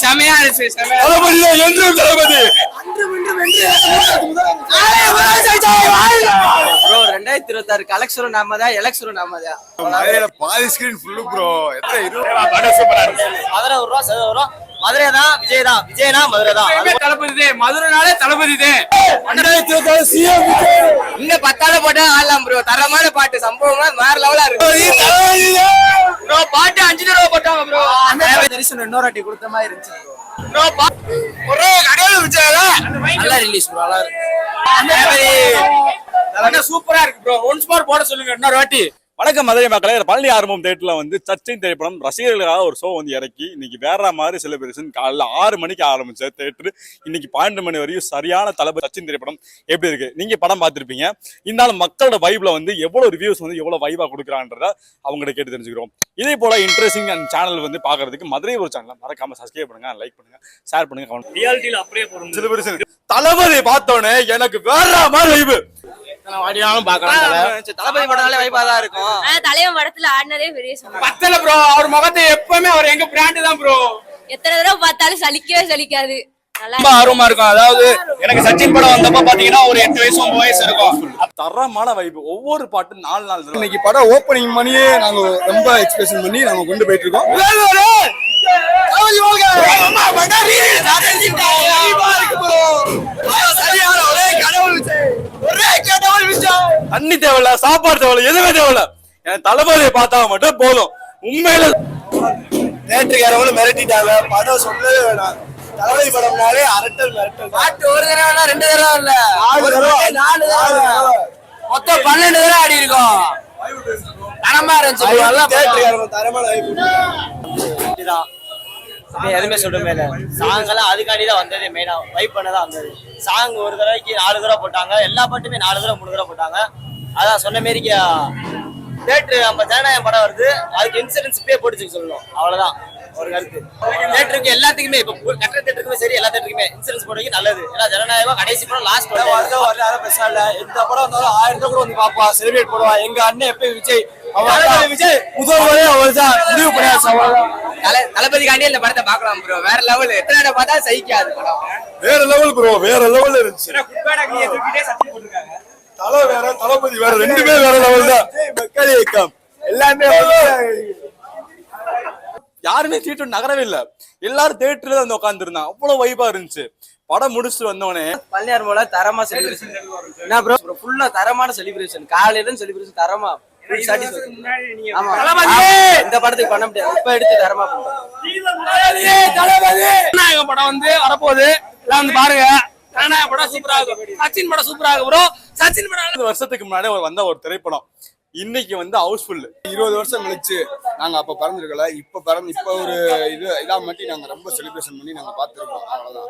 செமையா இருந்துச்சு. தளபதி என்றும் தளபதி. ப்ரோ 2026 கலெக்ஷனும் நாம தான், எலெக்ஷனும் நாம தான். மதுரையில பாதி ஸ்கிரீன் ஃபுல்லு ப்ரோ. எத்தனை 20 மதுரை ஒரு ரூபா மதுரை தான், விஜய் தான். விஜய்னா மதுரை தான். தளபதி மதுரைனாலே தளபதி இந்த 10 போட்டா ஆடலாம் ப்ரோ. தரமான பாட்டு, சம்பவமா வேற லெவலா இருக்கு ப்ரோ. பாட்டு 5 தடவை போட்டாங்க ப்ரோ. தரிசனம் இன்னொரு வாட்டி கொடுத்த மாதிரி இருந்துச்சு ப்ரோ. ஒரே கடையில விஜய் நல்லா ரிலீஸ் ப்ரோ. நல்லா இருக்கு. சூப்பரா இருக்கு ப்ரோ. ஒன்ஸ் மோர் போட சொல்லுங்க இன்னொரு வாட்டி. வணக்கம் மதுரை மக்களே. பழனி ஆரம்பம் தேட்டர்ல வந்து சச்சின் திரைப்படம் ரசிகர்களுக்காக ஒரு ஷோ வந்து இறக்கி இன்னைக்கு வேற மாதிரி செலிப்ரேஷன். காலைல 6 மணிக்கு ஆரம்பிச்ச தேட்டர் இன்னைக்கு 12 மணி வரையும் சரியான தளபதி சச்சின் திரைப்படம் எப்படி இருக்கு நீங்க படம் பார்த்துருப்பீங்க. இருந்தாலும் மக்களோட வைப்ல வந்து எவ்வளவு ரிவ்யூஸ் வந்து எவ்வளவு வைபா கொடுக்குறான்றத அவங்கள்ட்ட கேட்டு தெரிஞ்சுக்கிறோம். இதே போல இன்ட்ரெஸ்டிங் அண்ட் சேனல் வந்து பாக்குறதுக்கு மதுரை ஒரு சேனல் மறக்காம சப்ஸ்கிரைப் பண்ணுங்க, லைக் பண்ணுங்க, ஷேர் பண்ணுங்க. ரியாலிட்டில அப்படியே போறோம் செலிப்ரேஷன் தளபதி பார்த்தோன்னே எனக்கு வேற மாதிரி வைப். தளபதி படம்னாலே வைபா தான் இருக்கும். தலைவன் படத்துல ஆடினதே பெரிய பத்தல ப்ரோ. அவர் முகத்தை எப்பவுமே அவர் எங்க பிராண்ட் தான் ப்ரோ. எத்தனை தடவை பார்த்தாலும் சலிக்கவே சலிக்காது. ரொம்ப ஆர்வமா இருக்கும். அதாவது எனக்கு சச்சின் படம் வந்தப்ப பாத்தீங்கன்னா ஒரு 8 வயசு 9 வயசு இருக்கும். தரமான வைப். ஒவ்வொரு பாட்டு 4 நாள். இன்னைக்கு படம் ஓப்பனிங் பண்ணியே நாங்க ரொம்ப எக்ஸ்பிரஷன் பண்ணி நாங்க கொண்டு போயிட்டு இருக்கோம். தண்ணி தேவையில்ல, சாப்பாடு தேவையில்ல, எதுவுமே தேவையில்ல. என் தளபதியை பார்த்தா மட்டும் போதும். உண்மையில தேட்டருக்காரவங்களும் மிரட்டிட்டாங்க. படம் சொல்லவே வேணாம். தளபதி படம்னாலே அரட்டல் மிரட்டல். பாட்டு ஒரு தடவை 2 தடவை இல்ல, 4 தடவை மொத்தம் 12 தடவை ஆடி இருக்கோம். தரமா இருந்துச்சு. தேட்டருக்காரங்க தரமான எதுவுமே சொல்றமே இல்ல. சாங் எல்லாம் அதுக்காண்டி தான் வந்தது. மெயினா வைப் பண்ணதான் வந்தது. சாங் ஒரு தடவைக்கு 4 தடவை போட்டாங்க. எல்லா பாட்டுமே 4 தடவை 3 தடவை போட்டாங்க. அதான் சொன்ன மாரி தேட்டரு நம்ம ஜனநாயகம் படம் வருது, அதுக்கு இன்சூரன்ஸ் பே போட்டு சொல்லணும். அவ்வளவுதான் ஒரு கருத்து. தேட்டருக்கு எல்லாத்துக்குமே இப்ப கட்டட தேட்டருக்குமே சரி, எல்லா தேட்டருக்குமே இன்சூரன்ஸ் போடுறது நல்லது. ஏன்னா ஜனநாயகம் கடைசி படம் லாஸ்ட் படம் வரல பெருசா இல்ல. எந்த படம் வந்தாலும் 1000 ரூபாய் கூட வந்து பாப்பா, செலிபிரேட் பண்ணுவா. எங்க அண்ணன் எப்பயும் விஜய் விஜய் முதல் முறையே அவர் தான் முடிவு பண்ணியாச்சு. தளபதிக்காண்டி இந்த படத்தை பாக்கலாம் ப்ரோ. வேற லெவல். எத்தனை தடவை பார்த்தா சகிக்காது படம். வேற லெவல் ப்ரோ. வேற லெவல்ல இருந்துச்சு. தலை வேற, தளபதி வேற, ரெண்டுமே வேற லெவல் தான். மக்கள் இயக்கம் எல்லாமே யாருமே சீட்டு நகரவே இல்ல. எல்லாரும் தேட்டர்ல வந்து உட்கார்ந்து இருந்தாங்க. அவ்வளவு வைபா இருந்துச்சு. படம் முடிச்சுட்டு வந்தோடனே பழனியார் போல தரமா செலிப்ரேஷன். என்ன ப்ரோ ஃபுல்லா தரமான செலிப்ரேஷன். காலையில செலிப்ரேஷன் தரமா. இந்த படத்துக்கு பண்ண முடியாது. இப்ப எடுத்து தரமா பண்றோம். படம் வந்து வரப்போகுது. எல்லாம் வந்து பாருங்க. படம் சூப்பரா இருக்கும். சச்சின் படம் சூப்பரா இருக்கும் ப்ரோ. சச்சின் படம் வருஷத்துக்கு முன்னாடி வந்த ஒரு திரைப்படம் இன்னைக்கு வந்து ஹவுஸ்ஃபுல். 20 வருஷம் கழிச்சு நாங்க அப்ப பறந்துருக்கல. இப்ப ஒரு இதா மட்டும் நாங்க ரொம்ப செலிப்ரேஷன் பண்ணி நாங்க பாத்துருக்கோம். அவ்வளவுதான்.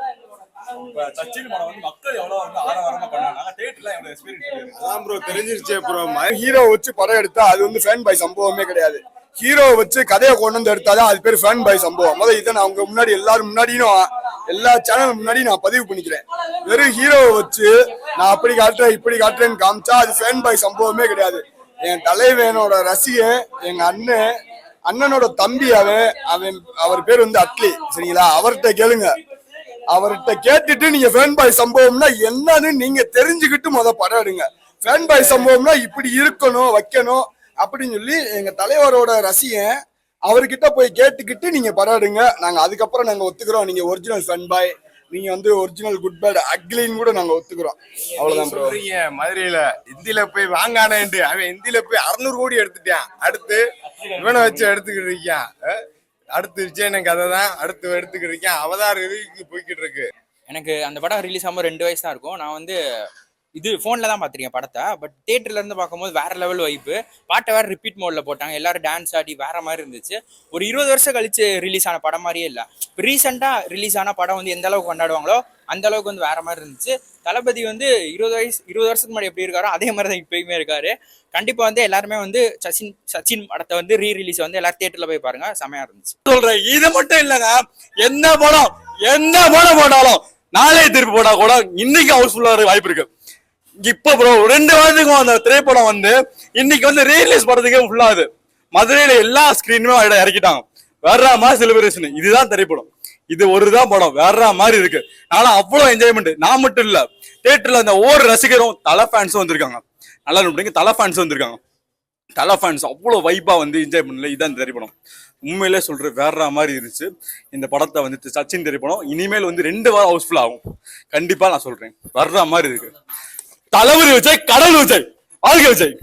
சச்சின் படம் வந்து மக்கள் எவ்வளவு வந்து ஆரவாரமா பண்ணாங்க. தேட்டர்ல எவ்வளவு எக்ஸ்பீரியன்ஸ். அதான் ப்ரோ தெரிஞ்சிருச்சு. அப்புறம் ஹீரோ வச்சு படம் எடுத்தா அது வந்து ஃபேன் பாய் சம்பவமே கிடையாது. ஹீரோ வச்சு கதையை கொண்டு வந்து எடுத்தாதான் அது பேர் ஃபேன் பாய் சம்பவம். முதல்ல இதை நான் அவங்க முன்னாடி எல்லாரும் முன்னாடியும் எல்லா சேனல் முன்னாடி நான் பதிவு பண்ணிக்கிறேன். வெறும் ஹீரோவை வச்சு நான் அப்படி காட்டுறேன் இப்படி காட்டுறேன்னு காமிச்சா அது ஃபேன் பாய் சம்பவமே கிடையாது. என் தலைவனோட ரசிகன் எங்க அண்ணனோட தம்பி. அவர் பேர் வந்து அட்லி. சரிங்களா? அவர்கிட்ட கேளுங்க. அவர்கிட்ட கேட்டுட்டு நீங்க ஃபேன் பாய் சம்பவம்னா என்னன்னு நீங்க தெரிஞ்சுக்கிட்டு படம் எடுங்க. ஃபேன் பாய் சம்பவம்னா இப்படி இருக்கணும் வைக்கணும் அப்படின்னு சொல்லி எங்க தலைவரோட ரசிகன் அவர்கிட்ட போய் கேட்டுக்கிட்டு நீங்க படம் எடுங்க. நாங்க அதுக்கப்புறம் நாங்க ஒத்துக்கிறோம் நீங்க ஒரிஜினல் ஃபேன் பாய், நீங்க வந்து ஒரிஜினல் குட் பேட் அக்லின்னு கூட நாங்க ஒத்துக்கிறோம். அவ்வளவுதான் ப்ரோ. மதுரையில இந்தியில போய் வாங்கானேன்ட்டு அவன் இந்தியில போய் 600 கோடி எடுத்துட்டான். அடுத்து இவனை வச்சு எடுத்துக்கிட்டு இருக்கான். அடுத்து விஜயன் கதை தான் அடுத்து எடுத்துக்கிட்டு இருக்கேன். அவதார் போய்கிட்டு இருக்கு. எனக்கு அந்த படம் ரிலீஸ் ஆகும்போது 2 வயசு தான் இருக்கும். நான் வந்து இது ஃபோனில் தான் பார்த்துருக்கேன் படத்தை. பட் தேட்டர்ல இருந்து பார்க்கும்போது வேற லெவல் வைப்பு. பாட்டை வேற ரிப்பீட் மோட்ல போட்டாங்க. எல்லாரும் டான்ஸ் ஆடி வேற மாதிரி இருந்துச்சு. ஒரு 20 வருஷம் கழிச்சு ரிலீஸ் ஆன படம் மாதிரியே இல்லை. இப்போ ரீசெண்டாக ரிலீஸ் ஆன படம் வந்து எந்த அளவுக்கு கொண்டாடுவாங்களோ அந்த அளவுக்கு வந்து வேற மாதிரி இருந்துச்சு. தளபதி வந்து 20 வருஷத்துக்கு முன்னாடி எப்படி இருக்காரோ அதே மாதிரி தான் இப்பயுமே இருக்காரு. கண்டிப்பா வந்து எல்லாருமே வந்து சச்சின் படத்தை வந்து ரீரிலீஸ் வந்து எல்லாரும் தியேட்டர்ல போய் பாருங்க. செமையா இருந்துச்சு. சொல்றேன் இது மட்டும் இல்லங்க. எந்த படம் போட்டாலும் நாளே திருப்பி போட்டா கூட இன்னைக்கு ஹவுஸ்ஃபுல்லா வாய்ப்பு இருக்கு. இப்ப ப்ரோ 2 வாரத்துக்கும் அந்த திரைப்படம் வந்து இன்னைக்கு வந்து ரீரிலீஸ் படத்துக்கே ஃபுல்லாது. மதுரையில எல்லா ஸ்கிரீனுமே இறக்கிட்டாங்க. வேற மாதிரி செலிப்ரேஷன். இதுதான் திரைப்படம். இது ஒருதான் படம் வேற மாதிரி இருக்கு. ஆனா அவ்வளவு என்ஜாய்மெண்ட். நான் மட்டும் இல்ல, தியேட்டர்ல அந்த ஒவ்வொரு ரசிகரும் தலை ஃபேன்ஸும் வந்திருக்காங்க. நல்லா நம்பிங்க, தலை ஃபேன்ஸும் வந்திருக்காங்க. தலை ஃபேன்ஸ் அவ்வளவு வைப்பா வந்து என்ஜாய் பண்ணல. இதான் திரைப்படம். உண்மையிலே சொல்றேன், வேற மாதிரி இருந்துச்சு இந்த படத்தை வந்து சச்சின் திரைப்படம். இனிமேல் வந்து 2 வாரம் ஹவுஸ்ஃபுல் ஆகும் கண்டிப்பா. நான் சொல்றேன், வர்ற மாதிரி இருக்கு. தளபதி விஜய், கடல் விஜய், வாழ்க விஜய்.